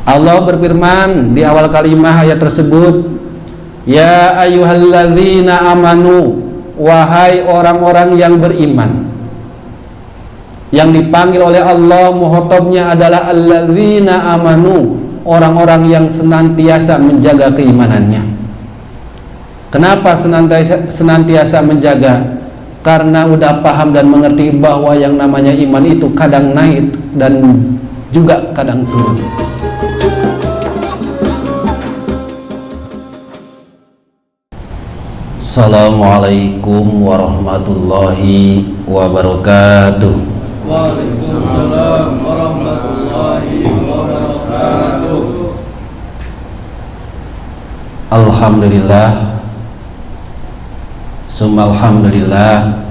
Allah berfirman di awal kalimah ayat tersebut, ya ayyuhalladzina amanu, wahai orang-orang yang beriman. Yang dipanggil oleh Allah muhotabnya adalah alladzina amanu, orang-orang yang senantiasa menjaga keimanannya. Kenapa senantiasa menjaga? Karena udah paham dan mengerti bahwa yang namanya iman itu kadang naik dan juga kadang turun. Assalamualaikum warahmatullahi wabarakatuh. Waalaikumsalam warahmatullahi wabarakatuh. Alhamdulillah, summa alhamdulillah,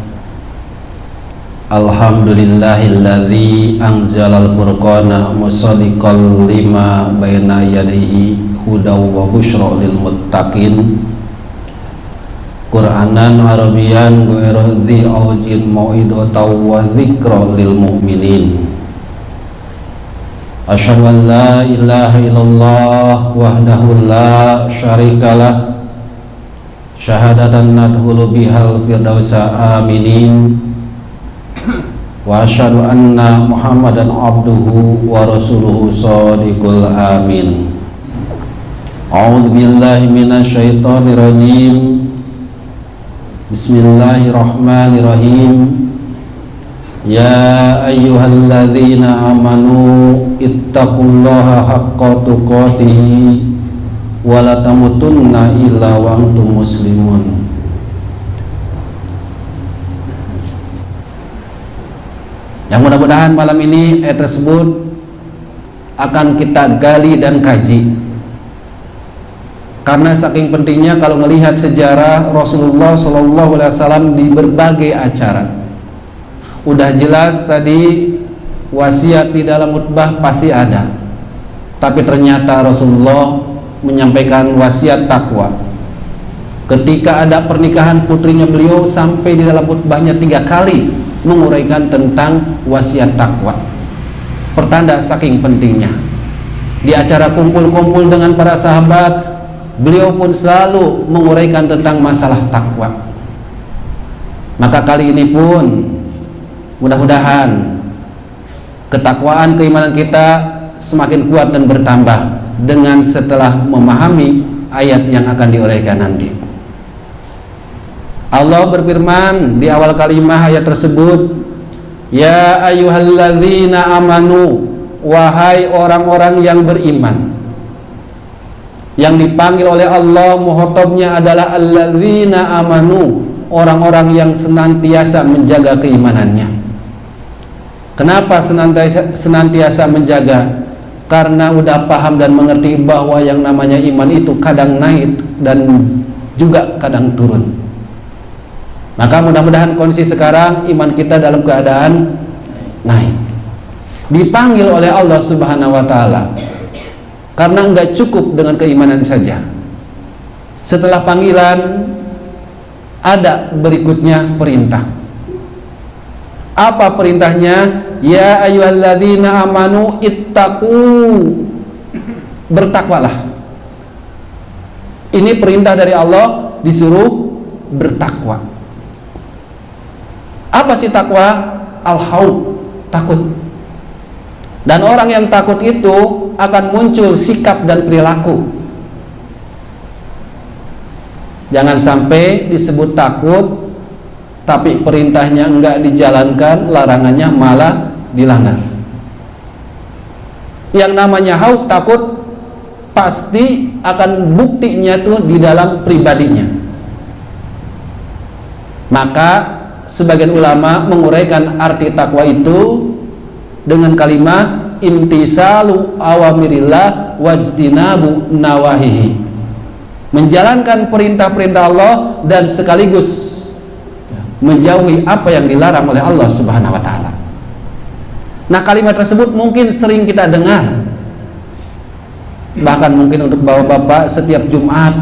alhamdulillahilladzi anzalal furqana musaddiqal lima baina yadayhi hudaw wa busyra lil muttaqin, Qur'anan Arabian ghairu dzi awjin mau'idatan wa dzikra lil mu'minin. Asyhadu an la ilaha illallah wahdahu la syarikalah, syahadatan nadkhulu bihal firdausa aminin, wa asyhadu anna Muhammadan abduhu wa rasuluhu shadiqul amin. A'udzu billahi minasy syaithanir rajim. Bismillahirrahmanirrahim. Ya ayyuhalladzina amanu ittaqullaha haqqa tuqatih wa la tamutunna illa wa antum muslimun. Yang mudah-mudahan malam ini ayat tersebut akan kita gali dan kaji. Karena saking pentingnya kalau melihat sejarah Rasulullah SAW di berbagai acara. Udah jelas tadi wasiat di dalam khutbah pasti ada. Tapi ternyata Rasulullah menyampaikan wasiat takwa. Ketika ada pernikahan putrinya beliau, sampai di dalam khutbahnya 3 kali menguraikan tentang wasiat takwa. Pertanda saking pentingnya. Di acara kumpul-kumpul dengan para sahabat, beliau pun selalu menguraikan tentang masalah takwa. Maka kali ini pun mudah-mudahan ketakwaan keimanan kita semakin kuat dan bertambah dengan setelah memahami ayat yang akan diuraikan nanti. Allah berfirman di awal kalimah ayat tersebut, ya ayyuhalladzina amanu, wahai orang-orang yang beriman. Yang dipanggil oleh Allah muhotabnya adalah alladzina amanu, orang-orang yang senantiasa menjaga keimanannya. Kenapa senantiasa menjaga? Karena udah paham dan mengerti bahwa yang namanya iman itu kadang naik dan juga kadang turun. Maka mudah-mudahan kondisi sekarang iman kita dalam keadaan naik. Dipanggil oleh Allah Subhanahu wa taala. Karena enggak cukup dengan keimanan saja. Setelah panggilan ada berikutnya perintah. Apa perintahnya? Ya ayyuhalladzina amanu ittaqu, bertakwalah. Ini perintah dari Allah, disuruh bertakwa. Apa sih takwa? Al-khawf, takut. Dan orang yang takut itu akan muncul sikap dan perilaku. Jangan sampai disebut takut tapi perintahnya enggak dijalankan, larangannya malah dilanggar. Yang namanya khauf, takut, pasti akan buktinya tuh di dalam pribadinya. Maka sebagian ulama menguraikan arti takwa itu dengan kalimat imtisalu awamirillah wajtinabu nawahihi, menjalankan perintah-perintah Allah dan sekaligus menjauhi apa yang dilarang oleh Allah Subhanahu wa taala. Nah, kalimat tersebut mungkin sering kita dengar. Bahkan mungkin untuk bapak-bapak setiap Jumat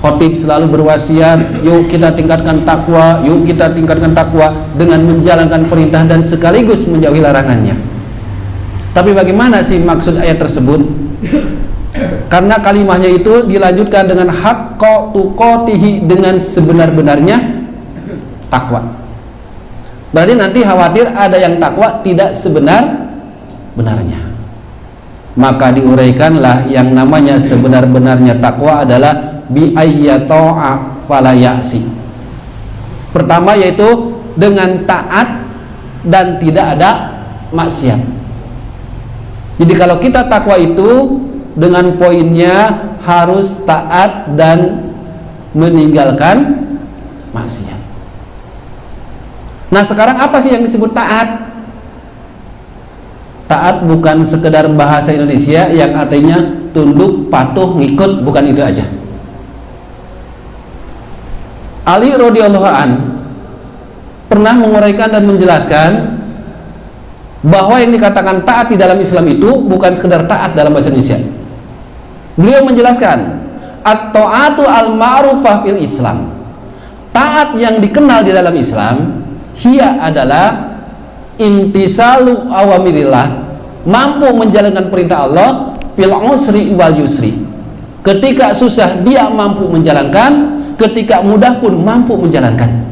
khotib selalu berwasiat, yuk kita tingkatkan takwa, yuk kita tingkatkan takwa dengan menjalankan perintah dan sekaligus menjauhi larangannya. Tapi bagaimana sih maksud ayat tersebut? Karena kalimahnya itu dilanjutkan dengan haqqa tuqatihi, dengan sebenar-benarnya takwa. Berarti nanti khawatir ada yang takwa tidak sebenar-benarnya. Maka diuraikanlah yang namanya sebenar-benarnya takwa adalah bi ayyata'a fala ya'si. Pertama yaitu dengan taat dan tidak ada maksiat. Jadi kalau kita takwa itu dengan poinnya harus taat dan meninggalkan maksiat. Nah, sekarang apa sih yang disebut taat? Taat bukan sekedar bahasa Indonesia yang artinya tunduk, patuh, ngikut, bukan itu aja. Ali radhiyallahu an pernah menguraikan dan menjelaskan bahwa yang dikatakan taat di dalam Islam itu bukan sekedar taat dalam bahasa Indonesia. Beliau menjelaskan at-ta'atu al-ma'rufah fil Islam. Taat yang dikenal di dalam Islam hiya adalah imtisalu awamirillah, mampu menjalankan perintah Allah fil usri wal yusri. Ketika susah dia mampu menjalankan, ketika mudah pun mampu menjalankan.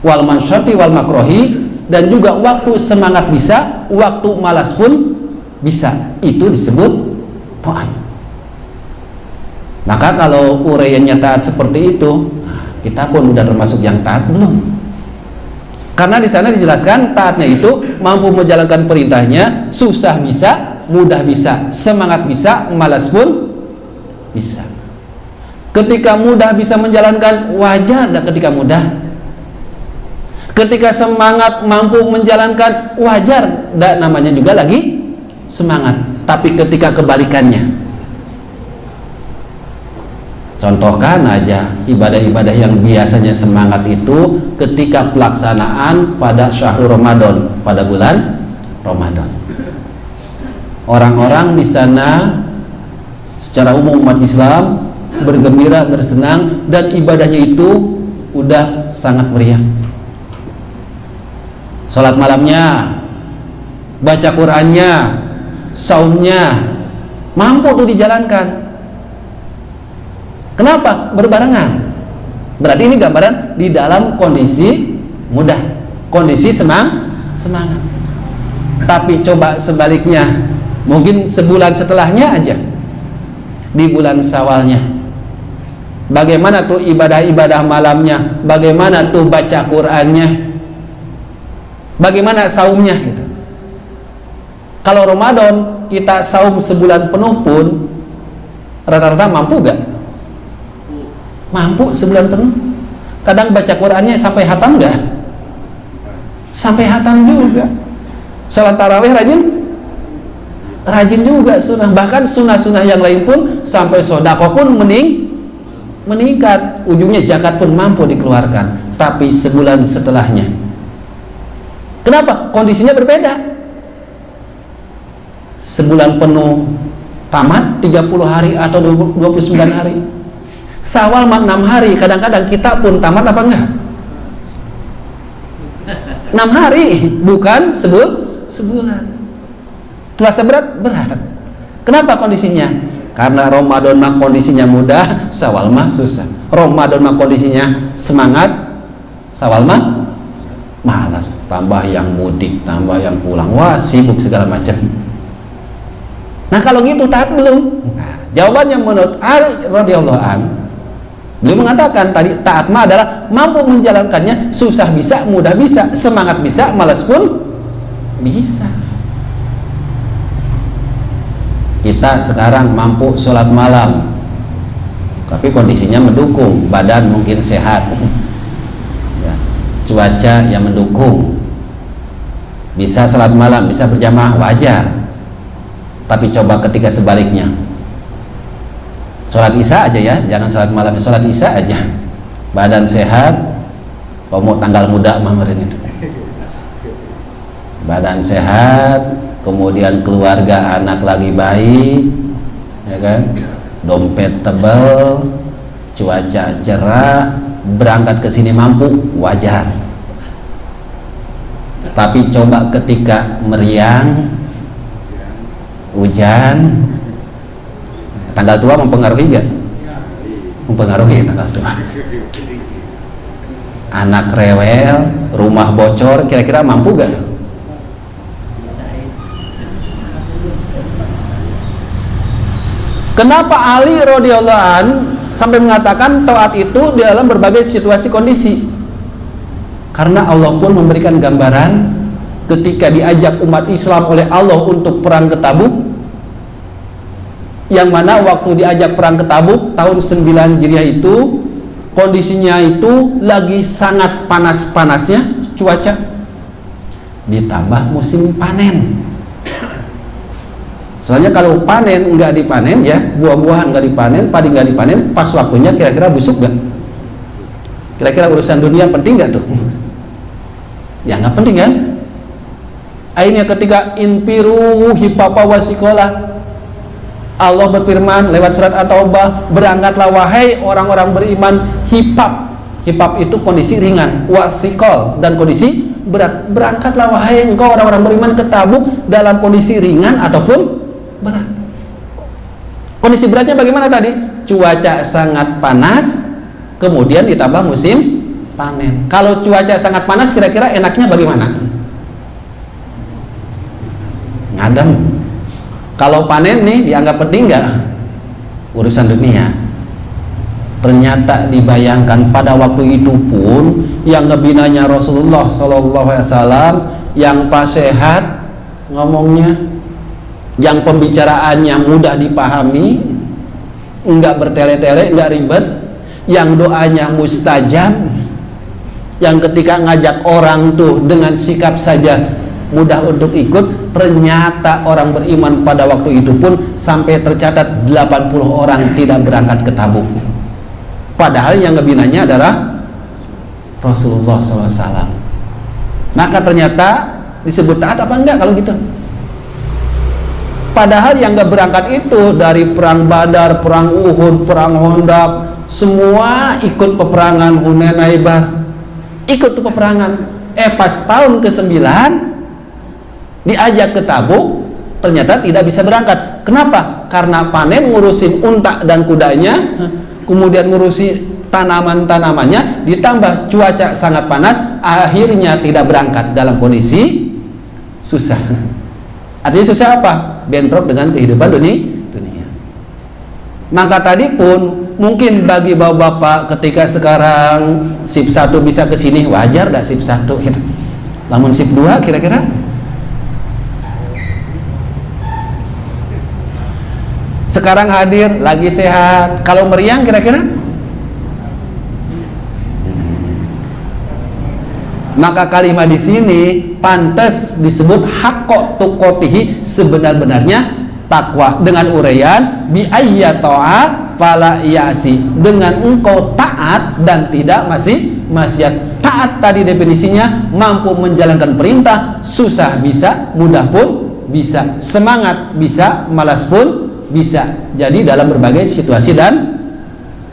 Wal mansyati wal makrohi, dan juga waktu semangat bisa, waktu malas pun bisa. Itu disebut taat. Maka kalau uraiannya taat seperti itu, kita pun udah termasuk yang taat belum? Karena di sana dijelaskan taatnya itu mampu menjalankan perintahnya, susah bisa, mudah bisa, semangat bisa, malas pun bisa. Ketika mudah bisa menjalankan, wajar dan ketika mudah. Ketika semangat mampu menjalankan, wajar dan namanya juga lagi semangat. Tapi ketika kebalikannya, contohkan aja ibadah-ibadah yang biasanya semangat itu ketika pelaksanaan pada syahrul Ramadan, pada bulan Ramadan. Orang-orang di sana secara umum umat Islam bergembira, bersenang, dan ibadahnya itu udah sangat meriah. Salat malamnya, baca Qur'annya, saumnya mampu tuh dijalankan. Kenapa? Berbarengan. Berarti ini gambaran di dalam kondisi mudah, kondisi semangat. Tapi coba sebaliknya, mungkin sebulan setelahnya aja, di bulan Syawalnya, bagaimana tuh ibadah-ibadah malamnya, bagaimana tuh baca Qur'annya, bagaimana saumnya gitu. Kalau Ramadan kita saum sebulan penuh pun rata-rata mampu gak? Mampu sebulan penuh. Kadang baca Qur'annya sampai hatam gak? Sampai hatam juga. Salat tarawih rajin juga sunnah. Bahkan sunnah-sunnah yang lain pun sampai sedekah pun meningkat. Ujungnya zakat pun mampu dikeluarkan. Tapi sebulan setelahnya, kenapa? Kondisinya berbeda. Sebulan penuh tamat 30 hari atau 29 hari. Syawal 6 hari, kadang-kadang kita pun tamat apa enggak? 6 hari, bukan sebulan. Terasa berat? Berat. Kenapa kondisinya? Karena Ramadan mah kondisinya mudah, Syawal mah susah. Ramadan mah kondisinya semangat, Syawal mah malas. Tambah yang mudik, tambah yang pulang, wah sibuk segala macam. Nah kalau gitu taat belum? Nah, jawabannya menurut Ali radhiyallahu an, beliau mengatakan tadi taat mah adalah mampu menjalankannya, susah bisa, mudah bisa, semangat bisa, malas pun bisa. Kita sekarang mampu sholat malam, tapi kondisinya mendukung, badan mungkin sehat, ya, cuaca yang mendukung, bisa sholat malam, bisa berjamaah, wajar. Tapi coba ketika sebaliknya, sholat isya aja ya, jangan sholat malam, sholat isya aja, badan sehat, kamu tanggal muda mamarin itu, badan sehat, kemudian keluarga anak lagi baik, ya kan, dompet tebal, cuaca cerah, berangkat ke sini mampu, wajar. Tapi coba ketika meriang, hujan. Tanggal tua mempengaruhi nggak? Mempengaruhi tanggal tua. Anak rewel, rumah bocor, kira-kira mampu gak? Kenapa Ali radhiyallahu an sampai mengatakan taat itu di dalam berbagai situasi kondisi? Karena Allah pun memberikan gambaran ketika diajak umat Islam oleh Allah untuk perang ke Tabuk, yang mana waktu diajak perang ke Tabuk tahun 9 Hijriah itu kondisinya itu lagi sangat panas-panasnya cuaca, ditambah musim panen. Soalnya kalau panen nggak dipanen ya, buah-buahan nggak dipanen, padi nggak dipanen, pas waktunya kira-kira busuk nggak? Kira-kira urusan dunia penting nggak tuh? Ya nggak penting kan? Akhirnya ketika infiru hipapa wasikola, Allah berfirman lewat surat At-Taubah, berangkatlah wahai orang-orang beriman. Hipap itu kondisi ringan, wasikol dan kondisi berat. Berangkatlah wahai engkau orang-orang beriman ke Tabuk dalam kondisi ringan ataupun berat. Kondisi beratnya bagaimana tadi? Cuaca sangat panas, kemudian ditambah musim panen. Kalau cuaca sangat panas, kira-kira enaknya bagaimana? Ngadem. Kalau panen nih dianggap penting nggak? Urusan dunia. Ternyata dibayangkan pada waktu itu pun yang ngebinanya Rasulullah SAW, yang pas sehat ngomongnya, yang pembicaraannya mudah dipahami, enggak bertele-tele, enggak ribet, yang doanya mustajab, yang ketika ngajak orang tuh dengan sikap saja mudah untuk ikut. Ternyata orang beriman pada waktu itu pun sampai tercatat 80 orang tidak berangkat ke Tabuk, padahal yang ngebinanya adalah Rasulullah SAW. Maka ternyata disebut taat apa enggak kalau gitu? Padahal yang gak berangkat itu dari perang Badar, perang Uhud, perang Hondak, semua ikut peperangan Hunainaibah, ikut tuh peperangan. Pas tahun ke-9 diajak ke Tabuk, ternyata tidak bisa berangkat. Kenapa? Karena panen, ngurusin unta dan kudanya, kemudian ngurusi tanaman-tanamannya, ditambah cuaca sangat panas, akhirnya tidak berangkat dalam kondisi susah. Artinya susah apa? Bentrok dengan kehidupan dunia. Maka tadi pun mungkin bagi bapak-bapak ketika sekarang sip 1 bisa ke sini, wajar dah sip 1 gitu. Namun sip 2 kira-kira sekarang hadir lagi sehat, kalau meriang kira-kira. Maka kalimat di sini pantas disebut haqqo tuqatihi, sebenar-benarnya takwa, dengan uraian bi ayya ta'at fala yasi, dengan engkau taat dan tidak maksiat. Taat tadi definisinya mampu menjalankan perintah, susah bisa, mudah pun bisa, semangat bisa, malas pun bisa. Jadi dalam berbagai situasi dan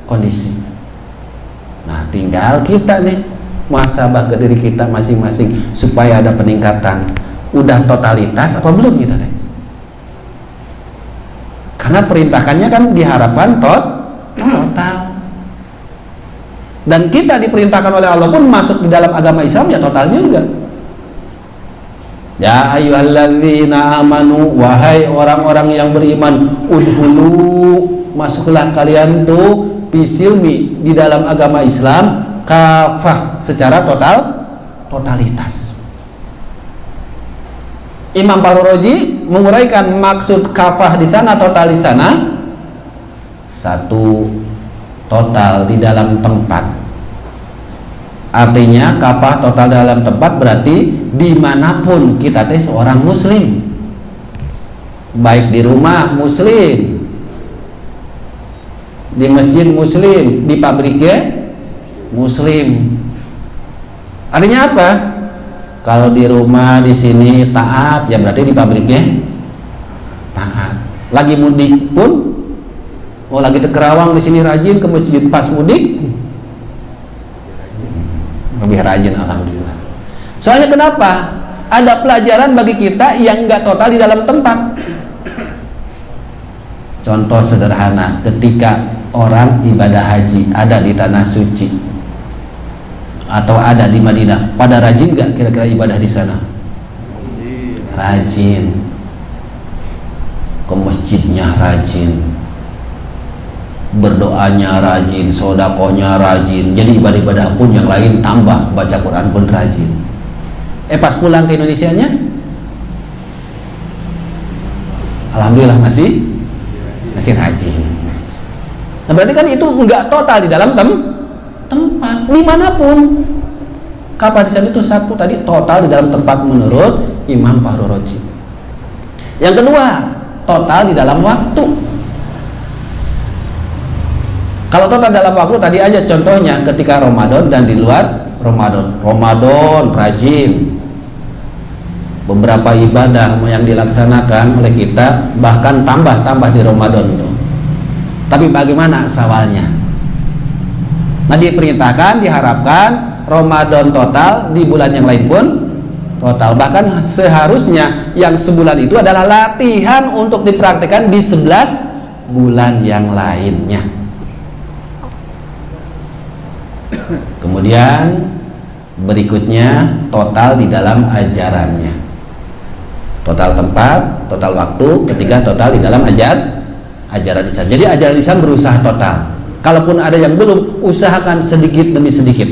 kondisi. Nah, tinggal kita nih muhasabah ke diri kita masing-masing supaya ada peningkatan. Udah totalitas apa belum kita teh? Karena perintahkannya kan diharapkan total. Dan kita diperintahkan oleh Allah pun masuk di dalam agama Islam ya total juga. Ya ayyuhalladzina amanu, wahai orang-orang yang beriman, udhulu, masuklah kalian tuh fisilmi, di dalam agama Islam, kafah, secara totalitas. Imam Faruroji menguraikan maksud kafah di sana, total di sana, satu, total di dalam tempat. Artinya kafah total dalam tempat berarti dimanapun kita teh seorang muslim, baik di rumah muslim, di masjid muslim, di pabriknya muslim. Artinya apa? Kalau di rumah di sini taat, ya berarti di pabriknya taat. Lagi mudik pun, lagi di Kerawang di sini rajin, ke masjid pas mudik lebih rajin, alhamdulillah. Soalnya kenapa? Ada pelajaran bagi kita yang nggak total di dalam tempat. Contoh sederhana, ketika orang ibadah haji ada di tanah suci atau ada di Madinah, pada rajin nggak kira-kira ibadah di sana? Rajin. Ke masjidnya rajin, berdoanya rajin, sodakonya rajin. Jadi ibadah-ibadah pun yang lain tambah, baca Quran pun rajin. Pas pulang ke Indonesianya, alhamdulillah masih rajin. Nah berarti kan itu enggak total di dalam tempat dimanapun. Kapasitas itu satu tadi, total di dalam tempat menurut Imam Fahru Razi. Yang kedua, total di dalam waktu. Kalau total dalam waktu tadi aja contohnya ketika Ramadan dan di luar Ramadan. Ramadan rajin, beberapa ibadah yang dilaksanakan oleh kita bahkan tambah di Ramadan itu. Tapi bagaimana sawalnya? Nah diperintahkan, diharapkan Ramadan total, di bulan yang lain pun total. Bahkan seharusnya yang sebulan itu adalah latihan untuk dipraktikkan di 11 bulan yang lainnya. Kemudian berikutnya total di dalam ajarannya. Total tempat, total waktu, ketiga total di dalam ajaran Islam. Jadi ajaran Islam berusaha total. Kalaupun ada yang belum, usahakan sedikit demi sedikit.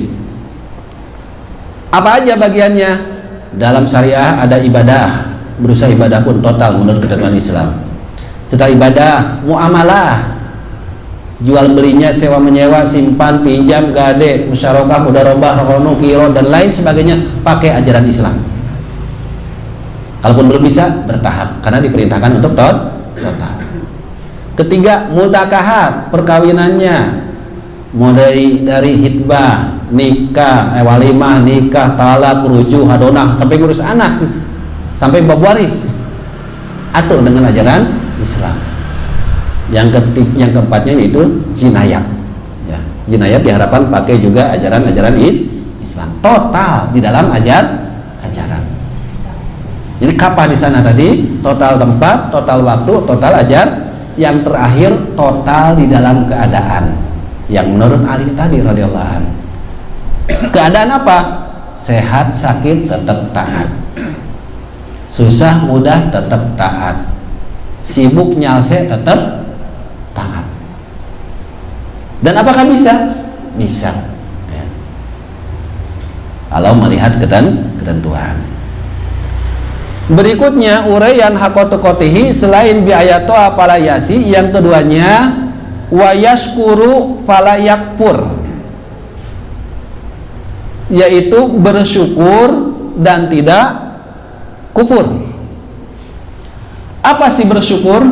Apa aja bagiannya? Dalam syariah ada ibadah, berusaha ibadah pun total menurut ketentuan Islam. Setelah ibadah, muamalah, jual belinya, sewa menyewa, simpan, pinjam, gade, musyarakah, mudarabah, rono, kiro, dan lain sebagainya pakai ajaran Islam. Kalaupun belum bisa, bertahap karena diperintahkan untuk total. Ketiga, mudakahat, perkawinannya mulai dari hitbah, nikah, walimah, nikah, talak, rujuh, hadonah, sampai ngurus anak, sampai bab waris, atur dengan ajaran Islam. Yang keempatnya yaitu jinayat. Ya, jinayat diharapkan pakai juga ajaran Islam. Total di dalam ajaran. Jadi kapal di sana tadi total tempat, total waktu, total ajar. Yang terakhir total di dalam keadaan. Yang menurut Ali tadi radhiyallahu anhu. Keadaan apa? Sehat, sakit tetap taat. Susah, mudah tetap taat. Sibuk, nyalse tetap taat. Dan apakah bisa? Bisa ya. Kalau melihat ketentuan. Berikutnya uraian hakotokotihi selain biayato apalayasi, yang keduanya wayashkuru falayakpur, yaitu bersyukur dan tidak kufur. Apa sih bersyukur?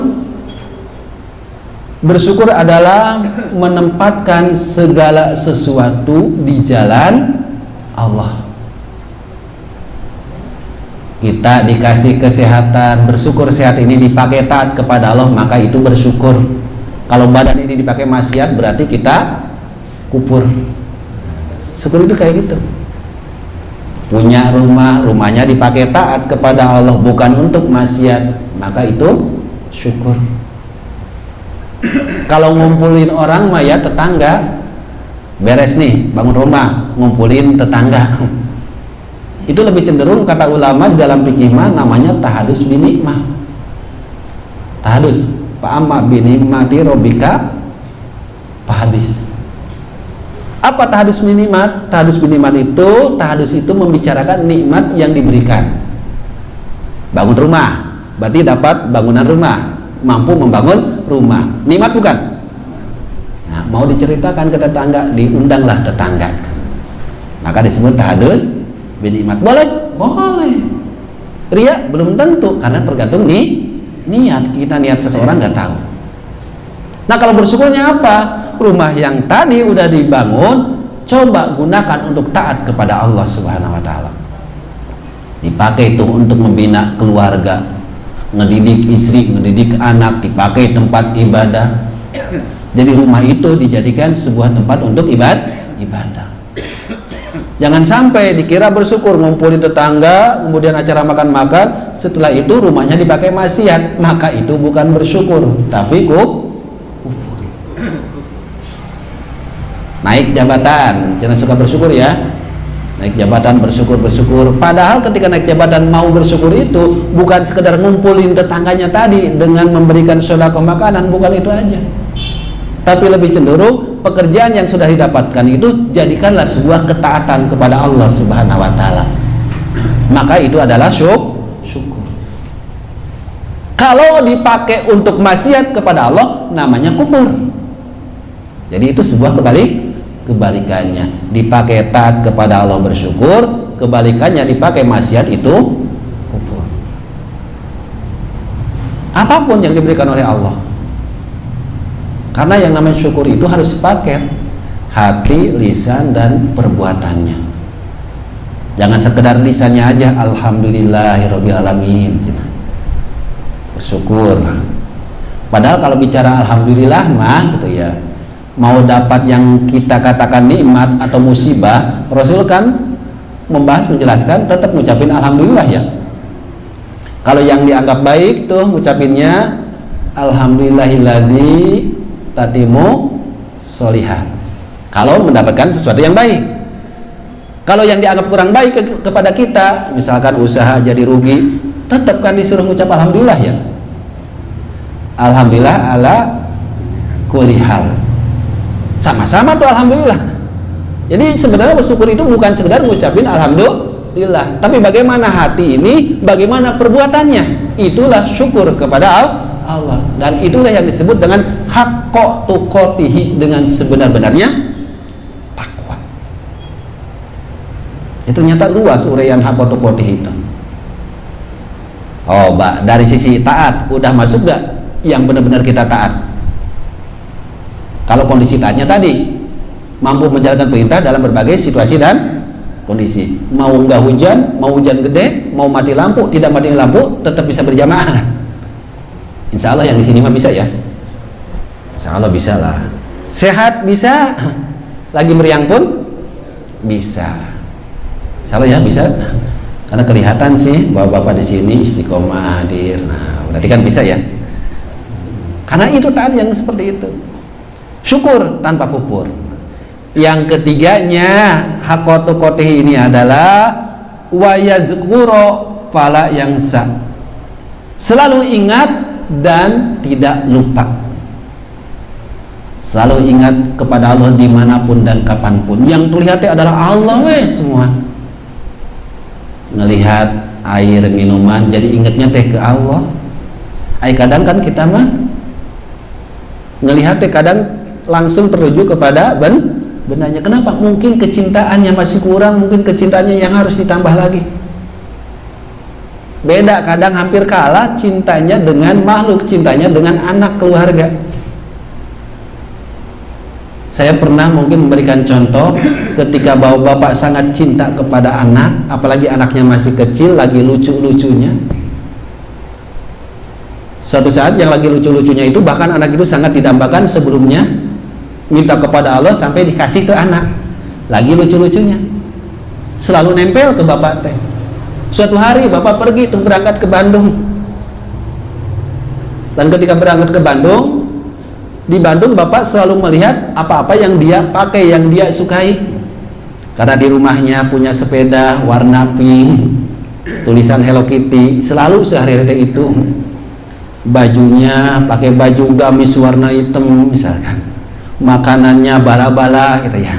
Bersyukur adalah menempatkan segala sesuatu di jalan Allah. Kita dikasih kesehatan, bersyukur sehat ini dipakai taat kepada Allah, maka itu bersyukur. Kalau badan ini dipakai maksiat, berarti kita kufur. Syukur itu kayak gitu. Punya rumah, rumahnya dipakai taat kepada Allah, bukan untuk maksiat, maka itu syukur. Kalau ngumpulin orang mah ya tetangga, beres nih bangun rumah, ngumpulin tetangga, itu lebih cenderung kata ulama di dalam fikih namanya tahadus binikmah. Tahadus fa'amma binikmati robbika fahadis. Apa tahadus binikmat? Tahadus binikmat itu, tahadus itu membicarakan nikmat yang diberikan. Bangun rumah, berarti dapat bangunan rumah, mampu membangun rumah. Nikmat bukan? Nah, mau diceritakan ke tetangga, diundanglah tetangga. Maka disebut tahadus binikmat. Boleh? Boleh. Ria? Belum tentu, karena tergantung niat. Kita niat seseorang nggak tahu. Nah kalau bersyukurnya apa? Rumah yang tadi udah dibangun, coba gunakan untuk taat kepada Allah Subhanahu wa Ta'ala. Dipakai itu untuk membina keluarga, ngedidik istri, ngedidik anak, dipakai tempat ibadah. Jadi rumah itu dijadikan sebuah tempat untuk ibadah. Jangan sampai dikira bersyukur ngumpulin tetangga, kemudian acara makan-makan, setelah itu rumahnya dipakai maksiat, maka itu bukan bersyukur, tapi kufur. Naik jabatan, jangan suka bersyukur ya. Naik jabatan bersyukur, padahal ketika naik jabatan mau bersyukur itu bukan sekedar ngumpulin tetangganya tadi dengan memberikan sedekah makanan, bukan itu aja, tapi lebih cenderung pekerjaan yang sudah didapatkan itu jadikanlah sebuah ketaatan kepada Allah Subhanahu wa taala, maka itu adalah syukur. Kalau dipakai untuk maksiat kepada Allah namanya kufur. Jadi itu sebuah kebalikannya, dipakai taat kepada Allah bersyukur, kebalikannya dipakai maksiat itu kufur. Apapun yang diberikan oleh Allah, karena yang namanya syukur itu harus pakai hati, lisan, dan perbuatannya. Jangan sekedar lisannya aja, alhamdulillahirabbil alamin, bersyukur. Padahal kalau bicara alhamdulillah mah gitu ya, mau dapat yang kita katakan nikmat atau musibah, Rasul kan membahas, menjelaskan tetap ngucapin alhamdulillah ya. Kalau yang dianggap baik tuh ngucapinnya alhamdulillahilladzi tatimu sholihat, kalau mendapatkan sesuatu yang baik. Kalau yang dianggap kurang baik kepada kita, misalkan usaha jadi rugi, tetap kan disuruh ngucap alhamdulillah ya. Alhamdulillah ala kulli hal, sama-sama tuh alhamdulillah. Jadi sebenarnya bersyukur itu bukan sekedar ngucapin alhamdulillah, tapi bagaimana hati ini, bagaimana perbuatannya, itulah syukur kepada Allah. Dan itulah yang disebut dengan haqqa tuqatihi, dengan sebenar-benarnya takwa. Itu ternyata luas uraian haqqa tuqatihi itu. Oh, Mbak, dari sisi taat udah masuk gak yang benar-benar kita taat? Kalau kondisi taatnya tadi mampu menjalankan perintah dalam berbagai situasi dan kondisi, mau nggak hujan, mau hujan gede, mau mati lampu, tidak mati lampu, tetap bisa berjamaah. Insya Allah yang di sini mah bisa ya. Insya Allah bisa lah. Sehat bisa, lagi meriang pun bisa. Insya Allah ya bisa. Karena kelihatan sih bapak-bapak di sini istiqomah hadir. Nah, berarti kan bisa ya. Karena itu taat yang seperti itu. Syukur tanpa kufur. Yang ketiganya haqqa tuqatihi ini adalah wa yadhkuru fala yansa, selalu ingat dan tidak lupa. Selalu ingat kepada Allah dimanapun dan kapanpun. Yang terlihatnya adalah Allah semua. Ngelihat air minuman jadi ingatnya teh ke Allah. Kadang kan kita mah ngelihat teh kadang langsung tertuju kepada benarnya. Kenapa? Mungkin kecintaannya masih kurang, mungkin kecintaannya yang harus ditambah lagi. Beda, kadang hampir kalah cintanya dengan makhluk, cintanya dengan anak, keluarga. Saya pernah mungkin memberikan contoh ketika bapak sangat cinta kepada anak, apalagi anaknya masih kecil, lagi lucu-lucunya. Suatu saat yang lagi lucu-lucunya itu, bahkan anak itu sangat didambakan sebelumnya, minta kepada Allah sampai dikasih ke anak, lagi lucu-lucunya, selalu nempel ke bapak teh. Suatu hari bapak pergi tuh berangkat ke Bandung, dan ketika berangkat ke Bandung, di Bandung bapak selalu melihat apa-apa yang dia pakai, yang dia sukai. Karena di rumahnya punya sepeda warna pink, tulisan Hello Kitty, selalu sehari-hari itu. Bajunya pakai baju gamis warna hitam misalkan, makanannya bala-bala gitu ya.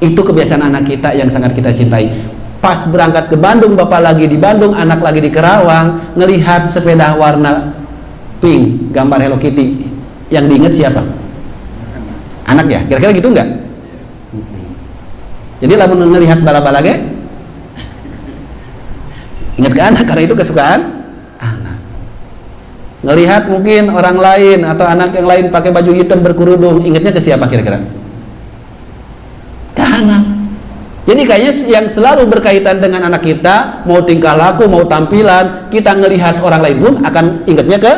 Itu kebiasaan anak kita yang sangat kita cintai. Pas berangkat ke Bandung, bapak lagi di Bandung, anak lagi di Kerawang, ngelihat sepeda warna pink gambar Hello Kitty, yang diingat siapa? Anak ya, kira-kira gitu enggak? Jadi lamun ngelihat bala-bala ge ingat ke anak, karena itu kesukaan anak. Ngelihat mungkin orang lain atau anak yang lain pakai baju hitam berkerudung, ingatnya ke siapa kira-kira? Ke anak. Jadi kayaknya yang selalu berkaitan dengan anak kita, mau tingkah laku, mau tampilan, kita ngelihat orang lain pun akan ingatnya ke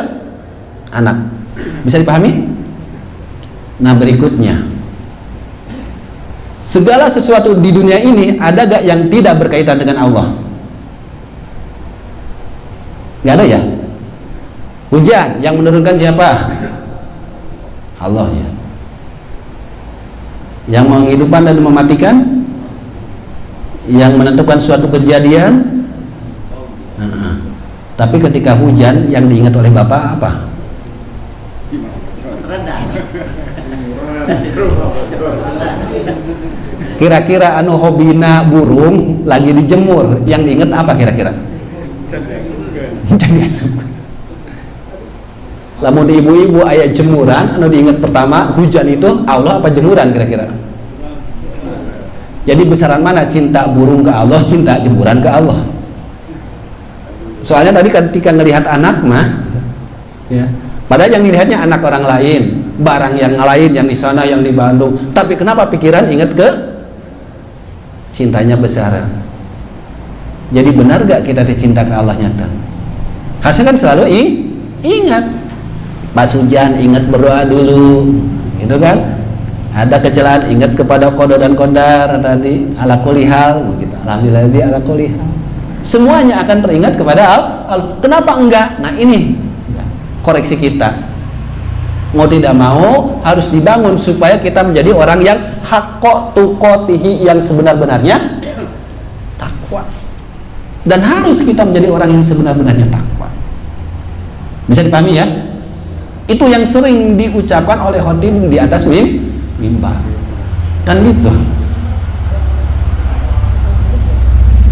anak. Bisa dipahami? Nah, berikutnya, segala sesuatu di dunia ini ada gak yang tidak berkaitan dengan Allah? Nggak ada ya. Hujan yang menurunkan siapa? Allah ya. Yang menghidupkan dan mematikan, yang menentukan suatu kejadian. Tapi ketika hujan yang diingat oleh Bapak apa? Kira-kira anu hobina burung lagi dijemur, yang diingat apa kira-kira? Lamun di ibu-ibu ayat jemuran, anu diingat pertama hujan itu Allah apa jemuran kira-kira? Jadi besaran mana cinta burung ke Allah, cinta jemuran ke Allah? Soalnya tadi ketika ngelihat anak mah, ya, padahal yang dilihatnya anak orang lain, barang yang lain, yang di sana, yang di Bandung. Tapi kenapa pikiran ingat ke cintanya besar? Jadi benar gak kita dicinta ke Allah nyata? Harusnya kan selalu ingat. Pas hujan ingat berdoa dulu, gitu kan? Ada kecelakaan ingat kepada qada dan qadar tadi, ala kulli hal, begitu. Alhamdulillah di ala kulli hal. Semuanya akan teringat kepada Allah. Kenapa enggak? Nah ini koreksi kita. Mau tidak mau harus dibangun supaya kita menjadi orang yang haqqa tuqatihi, yang sebenar-benarnya takwa. Dan harus kita menjadi orang yang sebenar-benarnya takwa. Bisa dipahami ya? Itu yang sering diucapkan oleh khotib di atas mimbar. Kan gitu.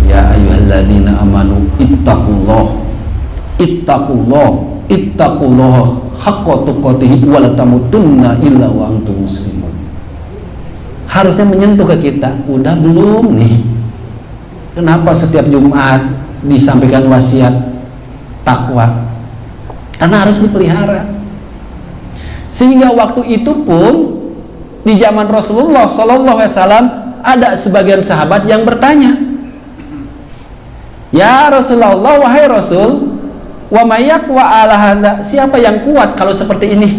Ya ayyuhalladzina amanu ittaqullah haqqa tuqatihi wa la tamutunna illa wa antum muslimun. Harusnya menyentuh ke kita. Udah belum nih? Kenapa setiap Jumat disampaikan wasiat takwa? Karena harus dipelihara. Sehingga waktu itu pun di zaman Rasulullah SAW ada sebagian sahabat yang bertanya, ya Rasulullah, wahai Rasul, wa mayak wa ala handa, siapa yang kuat kalau seperti ini?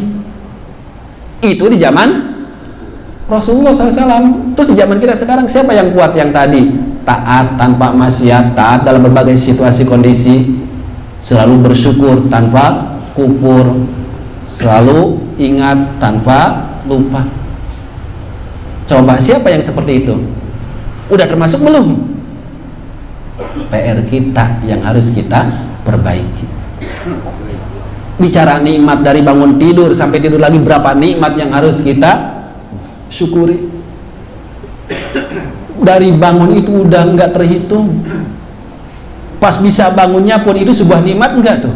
Itu di zaman Rasulullah SAW. Terus di zaman kita sekarang siapa yang kuat? Yang tadi taat tanpa maksiat, taat dalam berbagai situasi kondisi, selalu bersyukur tanpa kufur, selalu ingat tanpa lupa. Coba siapa yang seperti itu? Udah termasuk belum? PR kita yang harus kita perbaiki. Bicara nikmat dari bangun tidur sampai tidur lagi, berapa nikmat yang harus kita syukuri. Dari bangun itu udah nggak terhitung. Pas bisa bangunnya pun itu sebuah nikmat enggak tuh?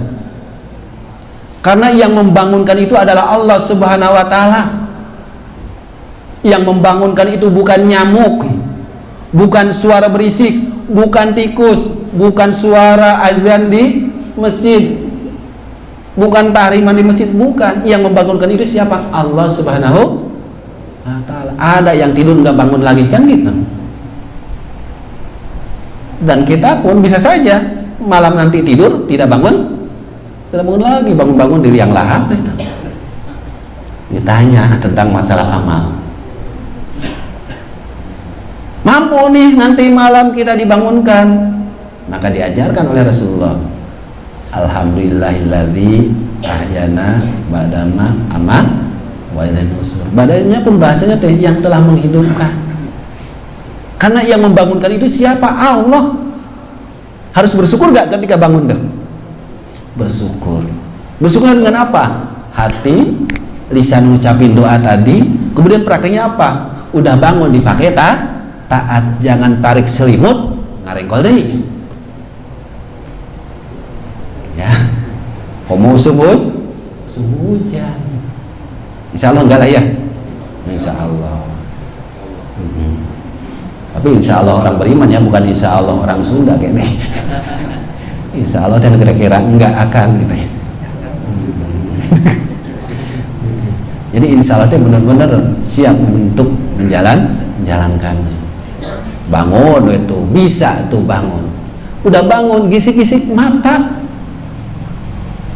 Karena yang membangunkan itu adalah Allah Subhanahu wa Ta'ala. Yang membangunkan itu bukan nyamuk, bukan suara berisik, bukan tikus, bukan suara azan di masjid, bukan tahriman di masjid, bukan. Yang membangunkan itu siapa? Allah Subhanahu wa Ta'ala. Ada yang tidur nggak bangun lagi, kan gitu. Dan kita pun bisa saja malam nanti tidur tidak bangun lagi, bangun-bangun diri yang lahap gitu. Ditanya tentang masalah amal, mampu nih nanti malam kita dibangunkan, maka diajarkan oleh Rasulullah, alhamdulillahilladzi ahyana ba'dama amat wa ilaihi nusur. Badannya pun bahasanya teh yang telah menghidupkan. Karena yang membangunkan itu siapa? Allah. Harus bersyukur gak ketika bangun deh? Bersyukur. Bersyukur dengan apa? Hati, lisan ngucapin doa tadi, kemudian prakteknya apa? Udah bangun dipakai taat, jangan tarik selimut ngarengkol deh. Ya. Komo hujan. Insya Allah enggak lah ya. Insya Allah. Tapi insya Allah orang beriman ya, bukan insya Allah orang Sunda kayaknya. Insya Allah dan kira-kira enggak akan gitu ya. Jadi insya Allah itu benar-benar siap untuk menjalankannya. Bangun itu bisa tuh bangun. Udah bangun gisik-gisik mata.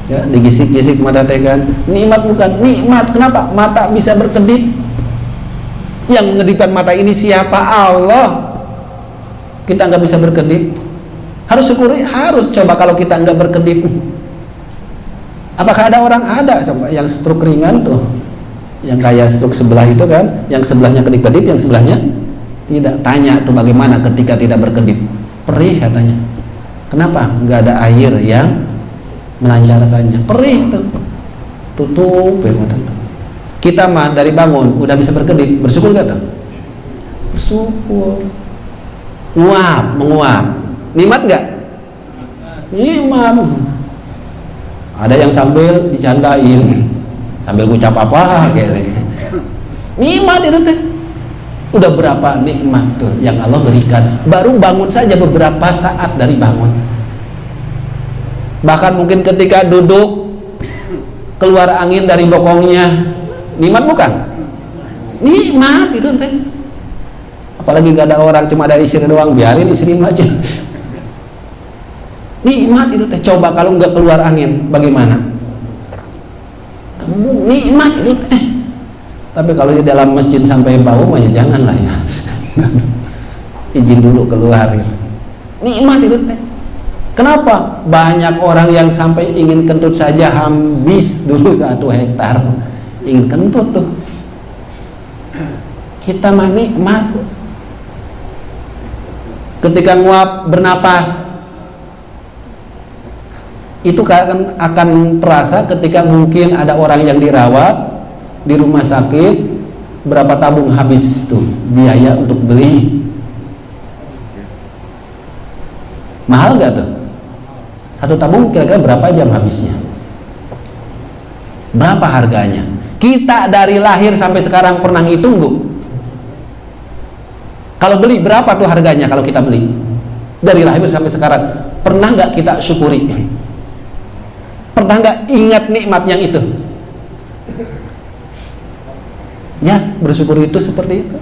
Ya, digisik-gisik mata teh kan. Nikmat bukan nikmat. Kenapa? Mata bisa berkedip. Yang mengedipkan mata ini siapa? Allah. Kita nggak bisa berkedip Harus syukuri, harus. Coba kalau kita nggak berkedip, apakah ada orang ada yang stroke ringan tuh, yang kayak stroke sebelah itu kan, yang sebelahnya kedip-kedip, yang sebelahnya tidak. Tanya tuh bagaimana ketika tidak berkedip, perih katanya. Kenapa? Nggak ada air yang melancarkannya, perih tuh. Tutup ya mata. Kita mah dari bangun udah bisa berkedip, bersyukur gak tuh? Bersyukur. Menguap, nikmat gak? Nikmat. Ada yang sambil dicandain, sambil ngucap apa kayak nikmat itu teh. Udah berapa nikmat tuh yang Allah berikan. Baru bangun saja beberapa saat dari bangun. Bahkan mungkin ketika duduk keluar angin dari bokongnya, nikmat bukan? Nikmat itu teh. Apalagi gak ada orang, cuma ada istri doang, biarin istri aja. Nikmat itu teh. Coba kalau nggak keluar angin, bagaimana? Nikmat itu teh. Tapi kalau di dalam masjid sampai bau, ya janganlah ya. Izin dulu keluar. Gitu. Nikmat itu teh. Kenapa? Banyak orang yang sampai ingin kentut saja habis dulu 1 hektar. Ingin kentut tuh. Kita mah nikmat. Ketika nguap bernapas, itu akan terasa ketika mungkin ada orang yang dirawat di rumah sakit, berapa tabung habis tuh biaya untuk beli. Mahal gak tuh? 1 tabung kira-kira berapa jam habisnya? Berapa harganya? Kita dari lahir sampai sekarang pernah ngitung gak? Kalau beli berapa tuh harganya kalau kita beli? Dari lahir sampai sekarang pernah nggak kita syukuri? Pernah nggak ingat nikmat yang itu? Ya, bersyukur itu seperti itu.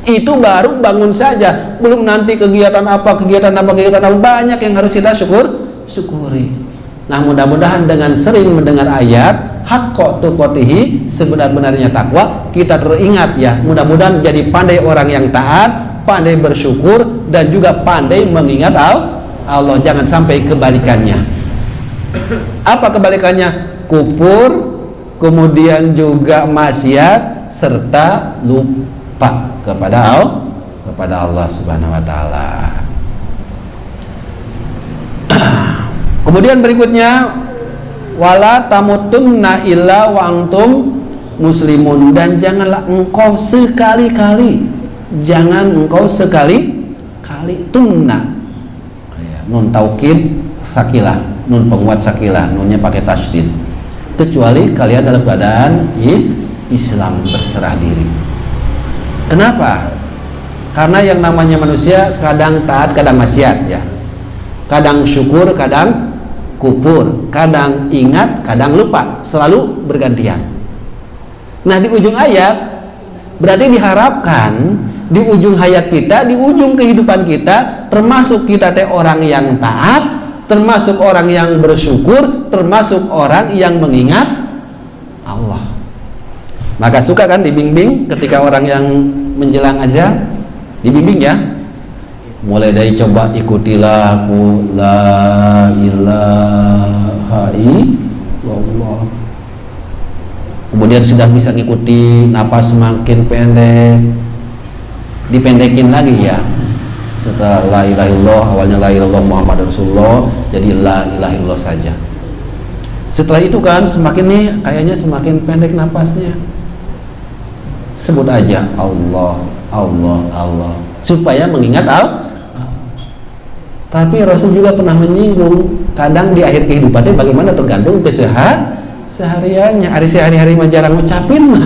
Itu baru bangun saja, belum nanti kegiatan apa, banyak yang harus kita syukuri. Nah, mudah-mudahan dengan sering mendengar ayat haqqa tuqatihi, sebenar-benarnya takwa, kita teringat ya. Mudah-mudahan jadi pandai orang yang taat, pandai bersyukur, dan juga pandai mengingat Allah. Jangan sampai kebalikannya. Apa kebalikannya? Kufur, kemudian juga maksiat, serta lupa kepada Allah Subhanahu wa taala. Kemudian berikutnya, wala tamutunna illa wa antum muslimun, dan janganlah engkau sekali-kali tunna, nun taukid sakilah, nun penguat sakilah, nunnya pakai tasydid, kecuali kalian dalam keadaan Islam, berserah diri. Kenapa? Karena yang namanya manusia kadang taat, kadang maksiat ya, kadang syukur, kadang kufur, kadang ingat, kadang lupa, selalu bergantian. Nah, di ujung ayat berarti diharapkan di ujung hayat kita, di ujung kehidupan kita, termasuk kita orang yang taat, termasuk orang yang bersyukur, termasuk orang yang mengingat Allah. Maka suka kan dibimbing ketika orang yang menjelang azan, dibimbing ya. Mulai dari coba ikutilah aku la ilaha illallah. Kemudian sudah bisa ngikuti, napas semakin pendek, dipendekin lagi ya. Setelah la ilaha illallah, awalnya la ilaha illallah Muhammad Rasulullah, jadi la ilaha illallah saja. Setelah itu kan semakin nih kayaknya semakin pendek napasnya. Sebut aja Allah, Allah, Allah, supaya mengingat Allah. Tapi Rasul juga pernah menyinggung, kadang di akhir kehidupannya bagaimana tergantung kesehariannya. Hari-hari mah jarang ngucapin mah.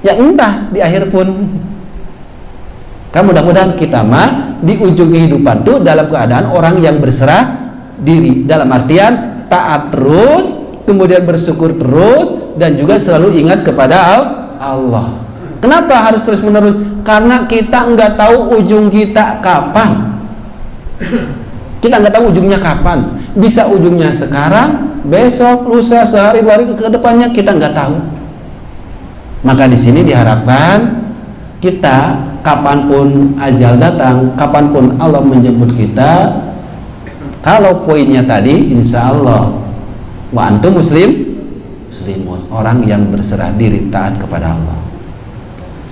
Ya entah di akhir pun. Kan mudah-mudahan kita mah di ujung kehidupan tuh dalam keadaan orang yang berserah diri, dalam artian taat terus, kemudian bersyukur terus, dan juga selalu ingat kepada Allah. Kenapa harus terus menerus? Karena kita nggak tahu ujung kita kapan. Kita nggak tahu ujungnya kapan. Bisa ujungnya sekarang, besok, lusa, sehari, 2 hari ke depannya kita nggak tahu. Maka di sini diharapkan kita kapanpun ajal datang, kapanpun Allah menjemput kita, kalau poinnya tadi, insya Allah wa antum muslimun, orang yang berserah diri taat kepada Allah.